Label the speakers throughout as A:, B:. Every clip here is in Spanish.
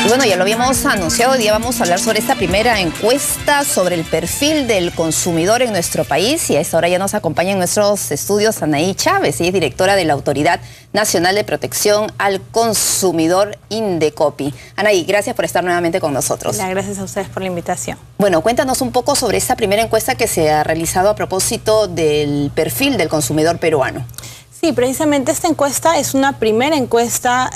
A: Y bueno, ya lo habíamos anunciado, hoy día vamos a hablar sobre esta primera encuesta sobre el perfil del consumidor en nuestro país. Y a esta hora ya nos acompaña en nuestros estudios Anaí Chávez, ella es directora de la Autoridad Nacional de Protección al Consumidor, Indecopi. Anaí, gracias por estar nuevamente con nosotros.
B: Gracias a ustedes por la invitación.
A: Bueno, cuéntanos un poco sobre esta primera encuesta que se ha realizado a propósito del perfil del consumidor peruano.
B: Sí, precisamente esta encuesta es una primera encuesta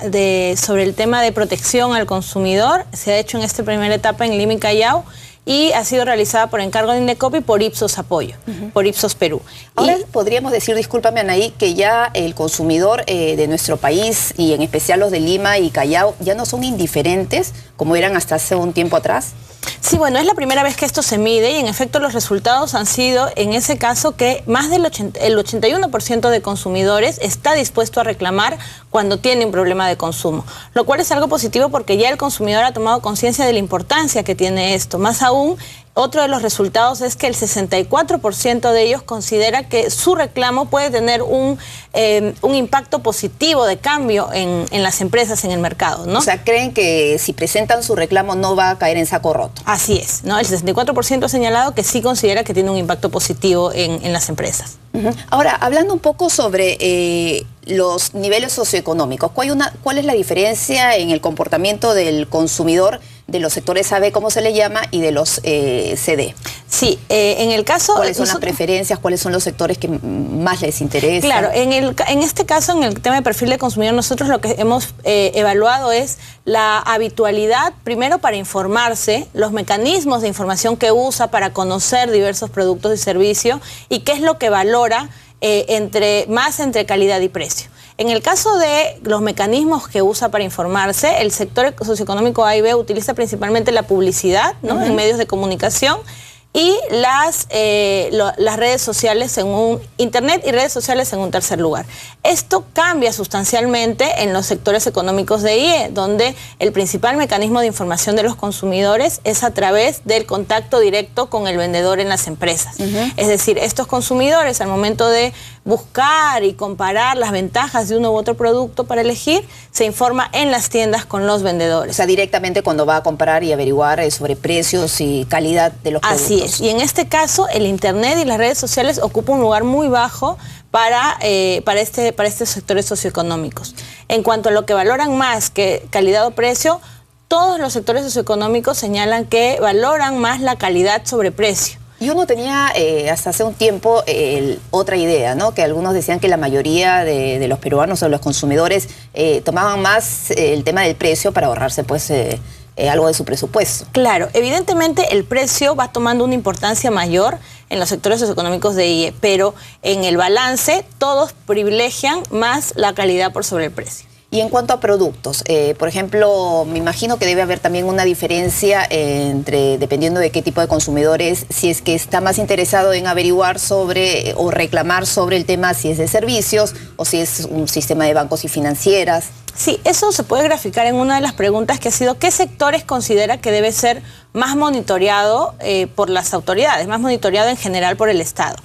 B: sobre el tema de protección al consumidor. Se ha hecho en esta primera etapa en Lima y Callao y ha sido realizada por encargo de Indecopi por Ipsos Apoyo, por Ipsos Perú.
A: Ahora podríamos decir, discúlpame Anaí, que ya el consumidor de nuestro país y en especial los de Lima y Callao ya no son indiferentes como eran hasta hace un tiempo atrás.
B: Sí, bueno, es la primera vez que esto se mide y en efecto los resultados han sido, en ese caso, que más del 81% de consumidores está dispuesto a reclamar cuando tiene un problema de consumo, lo cual es algo positivo porque ya el consumidor ha tomado conciencia de la importancia que tiene esto. Más aún, otro de los resultados es que el 64% de ellos considera que su reclamo puede tener un impacto positivo de cambio en las empresas, en el mercado, ¿no?
A: O sea, creen que si presentan su reclamo no va a caer en saco roto.
B: Así es, ¿no? El 64% ha señalado que sí considera que tiene un impacto positivo en las empresas.
A: Ahora, hablando un poco sobre los niveles socioeconómicos, ¿cuál es la diferencia en el comportamiento del consumidor de los sectores AB, como se le llama, y de los CD?
B: Sí, en el caso...
A: ¿Cuáles son las preferencias? ¿Cuáles son los sectores que más les interesa?
B: Claro, en este caso, en el tema de perfil de consumidor, nosotros lo que hemos evaluado es la habitualidad, primero para informarse, los mecanismos de información que usa para conocer diversos productos y servicios y qué es lo que valora entre calidad y precio. En el caso de los mecanismos que usa para informarse, el sector socioeconómico A y B utiliza principalmente la publicidad, ¿no? En medios de comunicación y las redes sociales Internet y redes sociales en un tercer lugar. Esto cambia sustancialmente en los sectores económicos de IE, donde el principal mecanismo de información de los consumidores es a través del contacto directo con el vendedor en las empresas. Es decir, estos consumidores al momento de buscar y comparar las ventajas de uno u otro producto para elegir, se informa en las tiendas con los vendedores.
A: O sea, directamente cuando va a comprar y averiguar sobre precios y calidad de los productos.
B: Así es. Y en este caso, el Internet y las redes sociales ocupan un lugar muy bajo para estos sectores socioeconómicos. En cuanto a lo que valoran más que calidad o precio, todos los sectores socioeconómicos señalan que valoran más la calidad sobre precio.
A: Yo no tenía hasta hace un tiempo otra idea, ¿no? Que algunos decían que la mayoría de los peruanos o los consumidores tomaban más el tema del precio para ahorrarse pues algo de su presupuesto.
B: Claro, evidentemente el precio va tomando una importancia mayor en los sectores socioeconómicos de IE, pero en el balance todos privilegian más la calidad por sobre el precio.
A: Y en cuanto a productos, por ejemplo, me imagino que debe haber también una diferencia dependiendo de qué tipo de consumidores, si es que está más interesado en averiguar sobre o reclamar sobre el tema, si es de servicios o si es un sistema de bancos y financieras.
B: Sí, eso se puede graficar en una de las preguntas que ha sido ¿qué sectores considera que debe ser más monitoreado por las autoridades, más monitoreado en general por el Estado?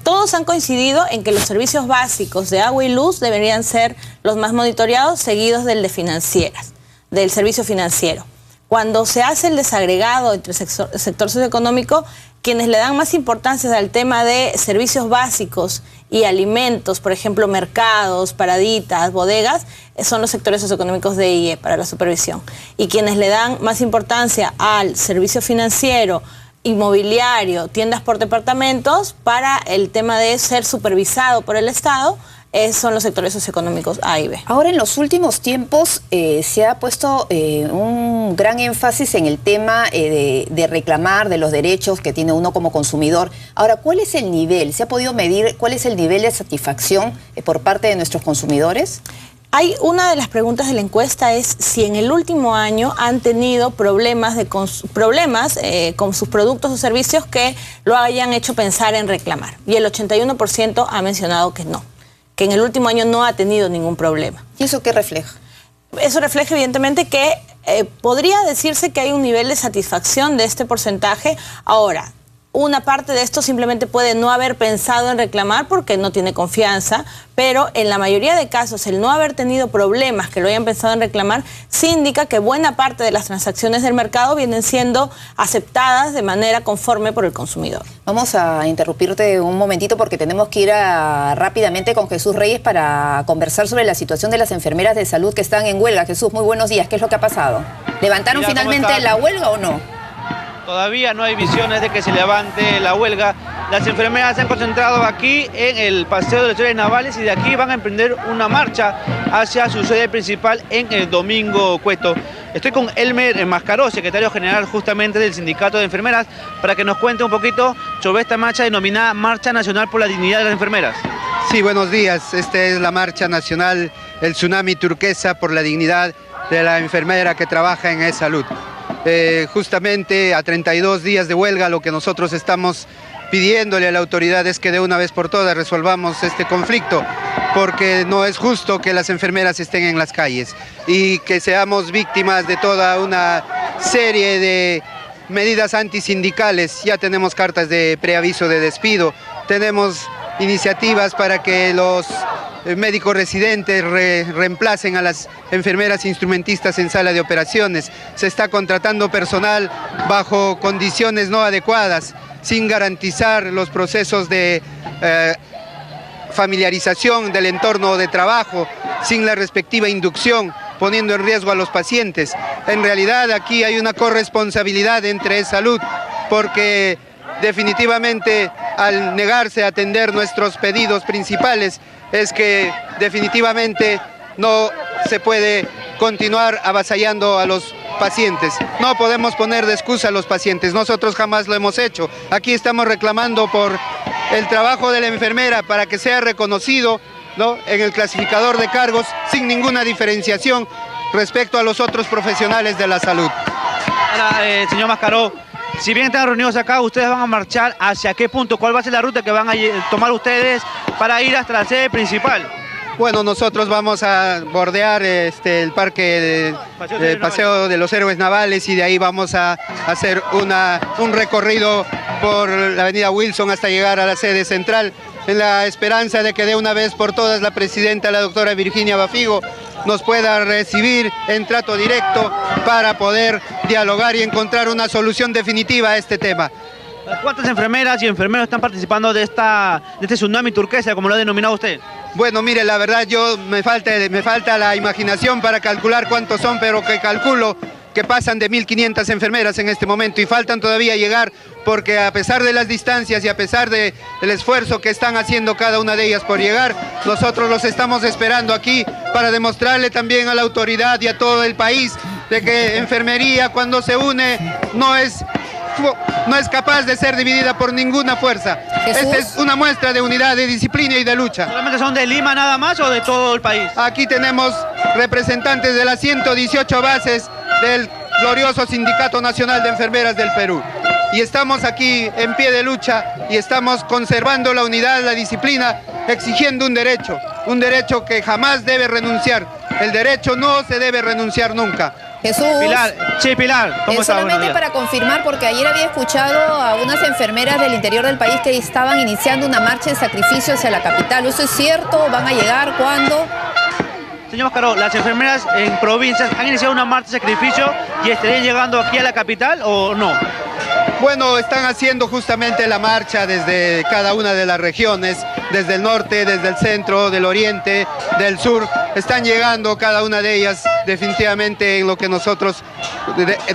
B: Todos han coincidido en que los servicios básicos de agua y luz deberían ser los más monitoreados, seguidos del de financieras, del servicio financiero. Cuando se hace el desagregado entre el sector socioeconómico, quienes le dan más importancia al tema de servicios básicos y alimentos, por ejemplo, mercados, paraditas, bodegas, son los sectores socioeconómicos de IE para la supervisión. Y quienes le dan más importancia al servicio financiero, inmobiliario, tiendas por departamentos, para el tema de ser supervisado por el Estado, son los sectores socioeconómicos A y B.
A: Ahora, en los últimos tiempos se ha puesto un gran énfasis en el tema de reclamar de los derechos que tiene uno como consumidor. Ahora, ¿cuál es el nivel? ¿Se ha podido medir cuál es el nivel de satisfacción por parte de nuestros consumidores?
B: Una de las preguntas de la encuesta es si en el último año han tenido problemas con sus productos o servicios que lo hayan hecho pensar en reclamar. Y el 81% ha mencionado que no, que en el último año no ha tenido ningún problema.
A: ¿Y eso qué refleja?
B: Eso refleja evidentemente que podría decirse que hay un nivel de satisfacción de este porcentaje. Ahora, Una parte de esto simplemente puede no haber pensado en reclamar porque no tiene confianza, pero en la mayoría de casos el no haber tenido problemas que lo hayan pensado en reclamar sí indica que buena parte de las transacciones del mercado vienen siendo aceptadas de manera conforme por el consumidor.
A: Vamos a interrumpirte un momentito porque tenemos que ir rápidamente con Jesús Reyes para conversar sobre la situación de las enfermeras de salud que están en huelga. Jesús, muy buenos días. ¿Qué es lo que ha pasado? ¿Levantaron finalmente la huelga o no?
C: Todavía no hay visiones de que se levante la huelga. Las enfermeras se han concentrado aquí en el Paseo de los Héroes Navales y de aquí van a emprender una marcha hacia su sede principal en el Domingo Cueto. Estoy con Elmer Mascaró, secretario general justamente del Sindicato de Enfermeras, para que nos cuente un poquito sobre esta marcha denominada Marcha Nacional por la Dignidad de las Enfermeras.
D: Sí, buenos días. Esta es la marcha nacional, el tsunami turquesa por la dignidad de la enfermera que trabaja en E-Salud. Justamente a 32 días de huelga, lo que nosotros estamos pidiéndole a la autoridad es que de una vez por todas resolvamos este conflicto, porque no es justo que las enfermeras estén en las calles y que seamos víctimas de toda una serie de medidas antisindicales. Ya tenemos cartas de preaviso de despido, tenemos iniciativas para que los médicos residentes reemplacen a las enfermeras instrumentistas en sala de operaciones. Se está contratando personal bajo condiciones no adecuadas, sin garantizar los procesos de familiarización del entorno de trabajo, sin la respectiva inducción, poniendo en riesgo a los pacientes. En realidad aquí hay una corresponsabilidad entre salud, porque definitivamente al negarse a atender nuestros pedidos principales es que definitivamente no se puede continuar avasallando a los pacientes. No podemos poner de excusa a los pacientes, nosotros jamás lo hemos hecho. Aquí estamos reclamando por el trabajo de la enfermera para que sea reconocido, ¿no?, en el clasificador de cargos sin ninguna diferenciación respecto a los otros profesionales de la salud.
C: Ahora, señor Mascaró, si bien están reunidos acá, ustedes van a marchar ¿hacia qué punto? ¿Cuál va a ser la ruta que van a tomar ustedes para ir hasta la sede principal?
D: Bueno, nosotros vamos a bordear el parque de Paseo de los Héroes Navales y de ahí vamos a hacer un recorrido por la avenida Wilson hasta llegar a la sede central, en la esperanza de que de una vez por todas la presidenta, la doctora Virginia Bafigo, nos pueda recibir en trato directo para poder dialogar y encontrar una solución definitiva a este tema.
C: ¿Cuántas enfermeras y enfermeros están participando de este tsunami turquesa, como lo ha denominado usted?
D: Bueno, mire, la verdad me falta la imaginación para calcular cuántos son, pero que calculo que pasan de 1.500 enfermeras en este momento y faltan todavía llegar, porque a pesar de las distancias y a pesar del esfuerzo que están haciendo cada una de ellas por llegar, nosotros los estamos esperando aquí para demostrarle también a la autoridad y a todo el país de que enfermería, cuando se une, no es capaz de ser dividida por ninguna fuerza.
A: Jesús.
D: Esta es una muestra de unidad, de disciplina y de lucha.
C: ¿Solamente son de Lima nada más o de todo el país?
D: Aquí tenemos representantes de las 118 bases del glorioso Sindicato Nacional de Enfermeras del Perú. Y estamos aquí en pie de lucha y estamos conservando la unidad, la disciplina, exigiendo un derecho que jamás debe renunciar. El derecho no se debe renunciar nunca.
A: Jesús.
C: Pilar, sí, Pilar, ¿cómo está?
A: Solamente para confirmar, porque ayer había escuchado a unas enfermeras del interior del país que estaban iniciando una marcha de sacrificio hacia la capital. ¿Eso es cierto? ¿Van a llegar? ¿Cuándo?
C: Señor Mascaró, ¿las enfermeras en provincias han iniciado una marcha de sacrificio y estarían llegando aquí a la capital o no?
D: Bueno, están haciendo justamente la marcha desde cada una de las regiones, desde el norte, desde el centro, del oriente, del sur. Están llegando cada una de ellas definitivamente en lo que nosotros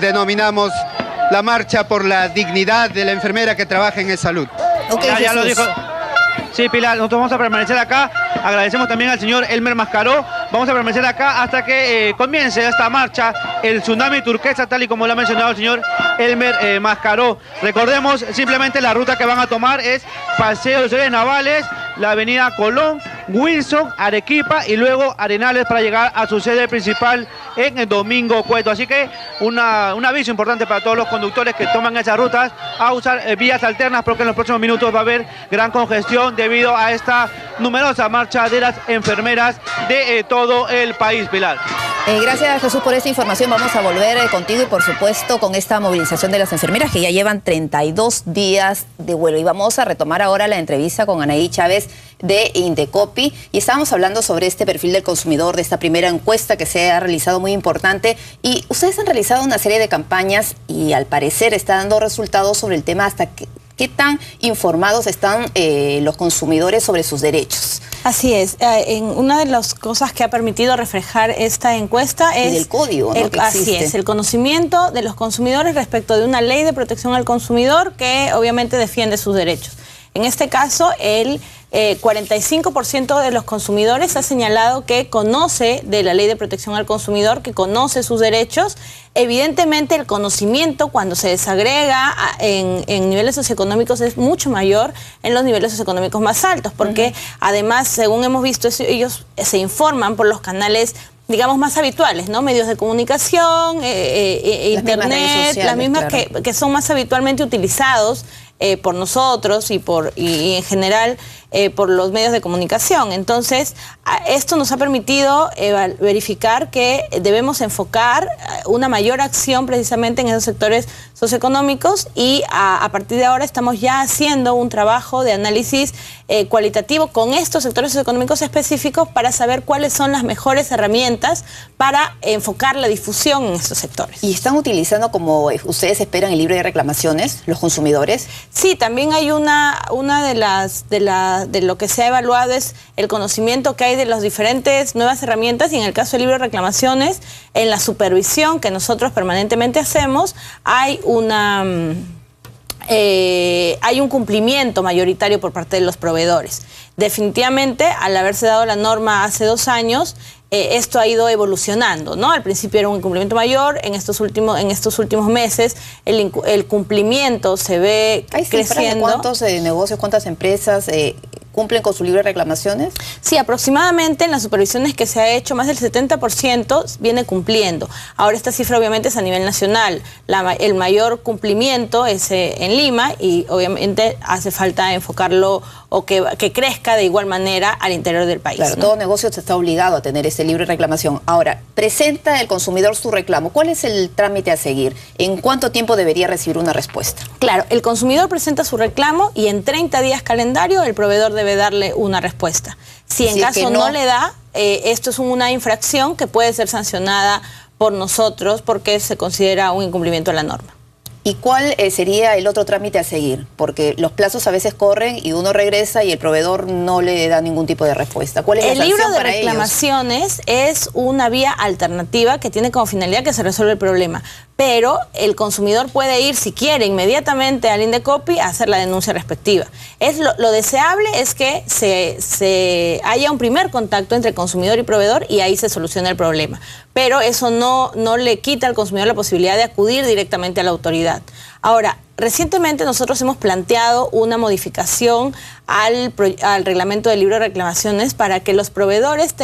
D: denominamos la marcha por la dignidad de la enfermera que trabaja en E-Salud.
A: Okay,
C: ya lo dijo. Sí, Pilar, nosotros vamos a permanecer acá. Agradecemos también al señor Elmer Mascaró. Vamos a permanecer acá hasta que comience esta marcha, el tsunami turquesa, tal y como lo ha mencionado el señor Elmer Mascaró. Recordemos, simplemente la ruta que van a tomar es Paseo de los Héroes Navales, la avenida Colón, Wilson, Arequipa y luego Arenales para llegar a su sede principal en el Domingo Cueto. Así que un aviso importante para todos los conductores que toman esas rutas a usar vías alternas, porque en los próximos minutos va a haber gran congestión debido a esta numerosa marcha de las enfermeras de todo el país, Pilar.
A: Gracias, Jesús, por esta información. Vamos a volver contigo y, por supuesto, con esta movilización de las enfermeras que ya llevan 32 días de huelga. Y vamos a retomar ahora la entrevista con Anaí Chávez de Indecopi. Y estábamos hablando sobre este perfil del consumidor, de esta primera encuesta que se ha realizado muy importante. Y ustedes han realizado una serie de campañas y, al parecer, está dando resultados sobre el tema hasta qué tan informados están los consumidores sobre sus derechos.
B: Así es. Una de las cosas que ha permitido reflejar esta encuesta es...
A: Y del código, ¿no?
B: Así es, el conocimiento de los consumidores respecto de una ley de protección al consumidor que obviamente defiende sus derechos. En este caso, el 45% de los consumidores ha señalado que conoce de la ley de protección al consumidor, que conoce sus derechos. Evidentemente, el conocimiento cuando se desagrega en niveles socioeconómicos es mucho mayor en los niveles socioeconómicos más altos, porque además, según hemos visto, ellos se informan por los canales, digamos, más habituales, ¿no? Medios de comunicación, internet, las mismas claro, que son más habitualmente utilizados por nosotros y en general por los medios de comunicación. Entonces, esto nos ha permitido verificar que debemos enfocar una mayor acción precisamente en esos sectores socioeconómicos y a partir de ahora estamos ya haciendo un trabajo de análisis cualitativo con estos sectores socioeconómicos específicos para saber cuáles son las mejores herramientas para enfocar la difusión en estos sectores.
A: ¿Y están utilizando, como ustedes esperan, el libro de reclamaciones, los consumidores?
B: Sí, también hay una de lo que se ha evaluado es el conocimiento que hay de las diferentes nuevas herramientas y en el caso del libro de reclamaciones, en la supervisión que nosotros permanentemente hacemos, hay un cumplimiento mayoritario por parte de los proveedores. Definitivamente, al haberse dado la norma hace 2 años, esto ha ido evolucionando, ¿no? Al principio era un incumplimiento mayor, en estos últimos meses el cumplimiento se ve creciendo.
A: ¿Cuántos negocios, cuántas empresas cumplen con su libro de reclamaciones?
B: Sí, aproximadamente en las supervisiones que se ha hecho, más del 70% viene cumpliendo. Ahora esta cifra obviamente es a nivel nacional. El mayor cumplimiento es en Lima y obviamente hace falta enfocarlo o que crezca de igual manera al interior del país.
A: Claro,
B: ¿no?
A: todo negocio está obligado a tener ese libro de reclamación. Ahora, presenta el consumidor su reclamo. ¿Cuál es el trámite a seguir? ¿En cuánto tiempo debería recibir una respuesta?
B: Claro, el consumidor presenta su reclamo y en 30 días calendario el proveedor debe darle una respuesta. Si en caso no le da, esto es una infracción que puede ser sancionada por nosotros porque se considera un incumplimiento de la norma.
A: ¿Y cuál sería el otro trámite a seguir? Porque los plazos a veces corren y uno regresa y el proveedor no le da ningún tipo de respuesta. ¿Cuál es la sanción para ellos?
B: El libro de reclamaciones es una vía alternativa que tiene como finalidad que se resuelva el problema. Pero el consumidor puede ir, si quiere, inmediatamente al Indecopi a hacer la denuncia respectiva. Lo deseable es que se haya un primer contacto entre consumidor y proveedor y ahí se soluciona el problema. Pero eso no le quita al consumidor la posibilidad de acudir directamente a la autoridad. Ahora, recientemente nosotros hemos planteado una modificación al reglamento del libro de reclamaciones para que los proveedores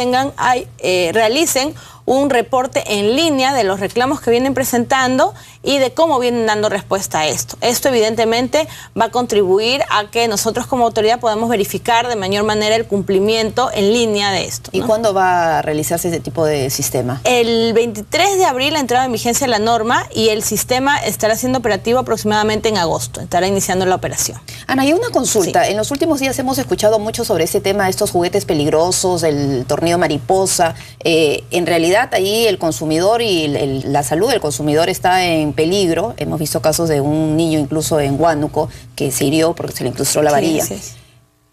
B: realicen un reporte en línea de los reclamos que vienen presentando y de cómo vienen dando respuesta a esto. Esto evidentemente va a contribuir a que nosotros como autoridad podamos verificar de mayor manera el cumplimiento en línea de esto, ¿no?
A: ¿Y cuándo va a realizarse ese tipo de sistema?
B: El 23 de abril ha entrado en vigencia la norma y el sistema estará siendo operativo aproximadamente en agosto. Estará iniciando la operación.
A: Ana, hay una consulta.
B: Sí.
A: En los últimos días hemos escuchado mucho sobre este tema de estos juguetes peligrosos, el tornillo mariposa. En realidad, ahí el consumidor y la salud del consumidor está en peligro. Hemos visto casos de un niño incluso en Huánuco que se hirió porque se le incrustó la varilla.
B: Sí, sí.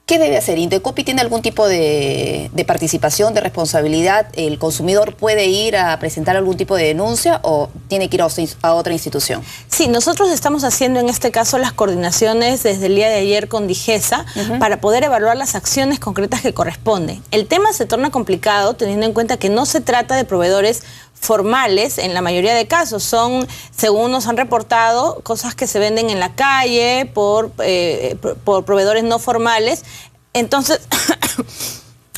A: ¿Qué debe hacer? ¿Indecopi tiene algún tipo de participación, de responsabilidad? ¿El consumidor puede ir a presentar algún tipo de denuncia o tiene que ir a otra institución?
B: Sí, nosotros estamos haciendo en este caso las coordinaciones desde el día de ayer con Digesa para poder evaluar las acciones concretas que corresponden. El tema se torna complicado teniendo en cuenta que no se trata de proveedores formales en la mayoría de casos. Son, según nos han reportado, cosas que se venden en la calle por proveedores no formales. Entonces,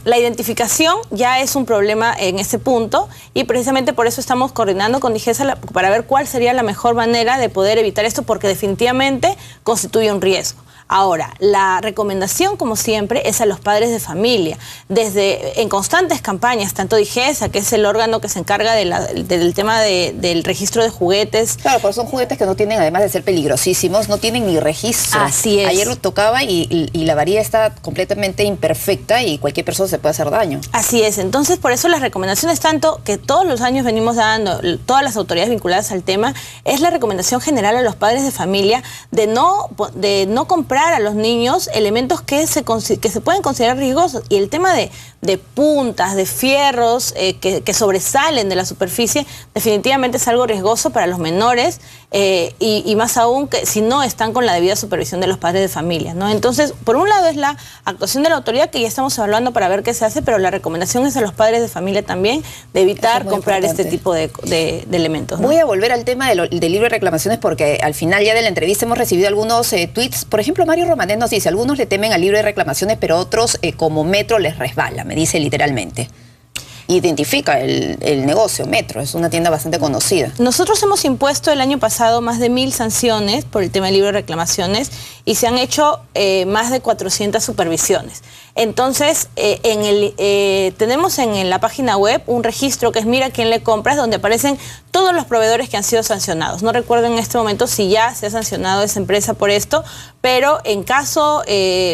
B: la identificación ya es un problema en ese punto y precisamente por eso estamos coordinando con Digesa para ver cuál sería la mejor manera de poder evitar esto porque definitivamente constituye un riesgo. Ahora, la recomendación, como siempre, es a los padres de familia. En constantes campañas, tanto DIGESA, que es el órgano que se encarga del tema del registro de juguetes.
A: Claro, pues son juguetes que no tienen, además de ser peligrosísimos, no tienen ni registro.
B: Así es.
A: Ayer lo tocaba y la varilla está completamente imperfecta y cualquier persona se puede hacer daño.
B: Así es. Entonces, por eso las recomendaciones, tanto que todos los años venimos dando, todas las autoridades vinculadas al tema, es la recomendación general a los padres de familia de no comprar a los niños elementos que se pueden considerar riesgosos. Y el tema de puntas, de fierros que sobresalen de la superficie, definitivamente es algo riesgoso para los menores y más aún que si no están con la debida supervisión de los padres de familia, ¿no? Entonces, por un lado es la actuación de la autoridad que ya estamos evaluando para ver qué se hace, pero la recomendación es a los padres de familia también de evitar comprar este tipo de elementos, ¿no?
A: Voy a volver al tema del libro de reclamaciones porque al final ya de la entrevista hemos recibido algunos tweets. Por ejemplo, Mario Romanet nos dice, algunos le temen al libro de reclamaciones, pero otros como Metro les resbala, me dice literalmente. Identifica el negocio, Metro, es una tienda bastante conocida.
B: Nosotros hemos impuesto el año pasado más de 1000 sanciones por el tema del libro de reclamaciones y se han hecho más de 400 supervisiones. Entonces, tenemos en la página web un registro que es Mira quién le compras, donde aparecen todos los proveedores que han sido sancionados. No recuerdo en este momento si ya se ha sancionado esa empresa por esto, pero en caso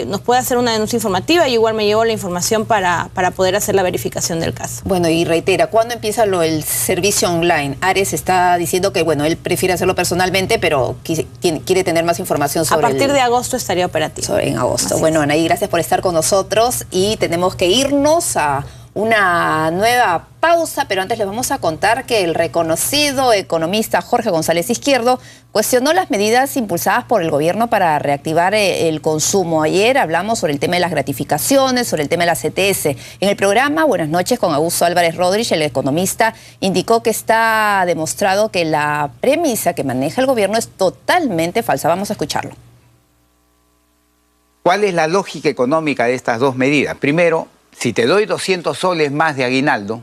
B: nos puede hacer una denuncia informativa, y igual me llevo la información para poder hacer la verificación del caso.
A: Bueno, y reitera, ¿cuándo empieza el servicio online? Ares está diciendo que, bueno, él prefiere hacerlo personalmente, pero quiere tener más información sobre
B: A partir de agosto estaría operativo.
A: En agosto.
B: Así
A: bueno,
B: es.
A: Anaí, gracias por estar con nosotros y tenemos que irnos a una nueva pausa, pero antes les vamos a contar que el reconocido economista Jorge González Izquierdo cuestionó las medidas impulsadas por el gobierno para reactivar el consumo. Ayer hablamos sobre el tema de las gratificaciones, sobre el tema de la CTS. En el programa Buenas noches con Augusto Álvarez Rodríguez, el economista indicó que está demostrado que la premisa que maneja el gobierno es totalmente falsa. Vamos a escucharlo.
E: ¿Cuál es la lógica económica de estas dos medidas? Primero, si te doy 200 soles más de aguinaldo,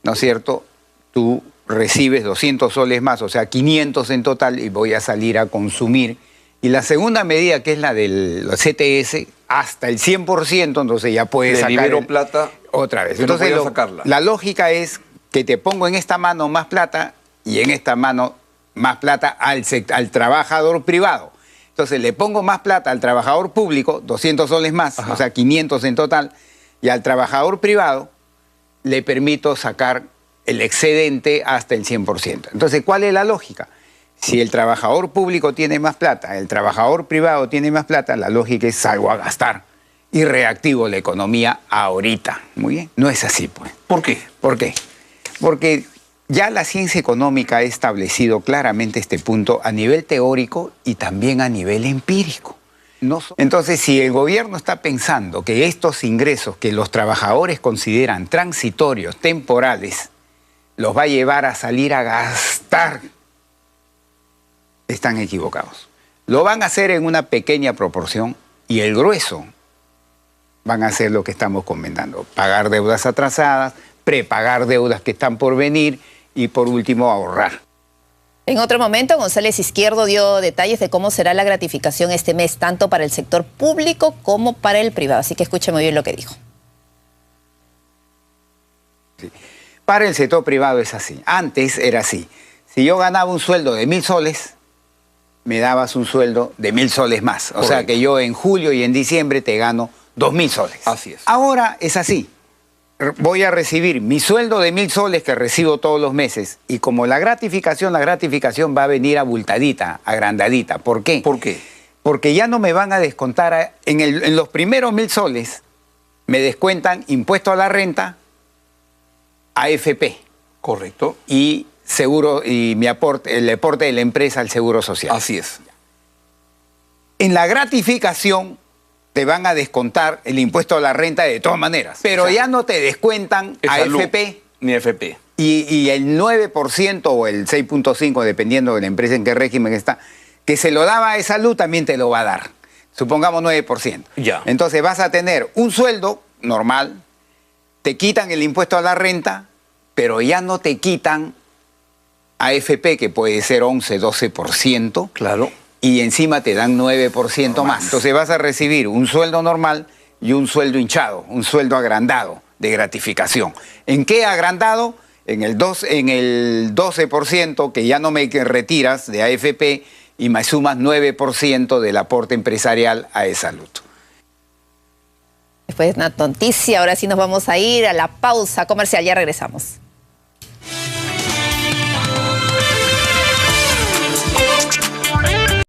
E: ¿no es cierto? Tú recibes 200 soles más, o sea, 500 en total, y voy a salir a consumir. Y la segunda medida, que es la del CTS, hasta el 100%, entonces ya puedes sacar...
F: libero plata
E: otra vez.
F: que no
E: Entonces,
F: voy a sacarla.
E: la lógica es que te pongo en esta mano más plata y en esta mano más plata al trabajador privado. Entonces, le pongo más plata al trabajador público, 200 soles más, o sea, 500 en total, y al trabajador privado le permito sacar el excedente hasta el 100%. Entonces, ¿cuál es la lógica? Si el trabajador público tiene más plata, el trabajador privado tiene más plata, la lógica es salgo a gastar y reactivo la economía ahorita. Muy bien, no es así, pues.
F: ¿Por qué?
E: ¿Por qué? Porque ya la ciencia económica ha establecido claramente este punto a nivel teórico y también a nivel empírico. Entonces, si el gobierno está pensando que estos ingresos que los trabajadores consideran transitorios, temporales, los va a llevar a salir a gastar, están equivocados. Lo van a hacer en una pequeña proporción y el grueso van a hacer lo que estamos comentando: pagar deudas atrasadas, prepagar deudas que están por venir y, por último, ahorrar.
A: En otro momento, González Izquierdo dio detalles de cómo será la gratificación este mes, tanto para el sector público como para el privado. Así que escuche muy bien lo que dijo.
E: Sí. Para el sector privado es así. Antes era así. Si yo ganaba un sueldo de 1000 soles, me dabas un sueldo de 1000 soles más. O sea que yo en julio y en diciembre te gano 2000 soles.
F: Así es.
E: Ahora es así. Voy a recibir mi sueldo de 1000 soles que recibo todos los meses, y como la gratificación va a venir abultadita, agrandadita. ¿Por qué?
F: ¿Por qué?
E: Porque ya no me van a descontar, en los primeros 1000 soles me descuentan impuesto a la renta, AFP.
F: Correcto.
E: Y seguro, y el aporte de la empresa al seguro social.
F: Así es.
E: En la gratificación te van a descontar el impuesto a la renta de todas maneras, pero ya no te descuentan AFP
F: ni FP.
E: y el 9% o el 6.5%, dependiendo de la empresa en qué régimen está, que se lo daba a salud, también te lo va a dar. Supongamos 9%.
F: Ya.
E: Entonces vas a tener un sueldo normal, te quitan el impuesto a la renta, pero ya no te quitan AFP, que puede ser 11, 12%.
F: Claro.
E: y encima te dan 9% más. Entonces vas a recibir un sueldo normal y un sueldo hinchado, un sueldo agrandado de gratificación. ¿En qué agrandado? En el 12% que ya no me retiras de AFP y me sumas 9% del aporte empresarial a E-Salud.
A: Después de una noticia, ahora sí nos vamos a ir a la pausa comercial, ya regresamos.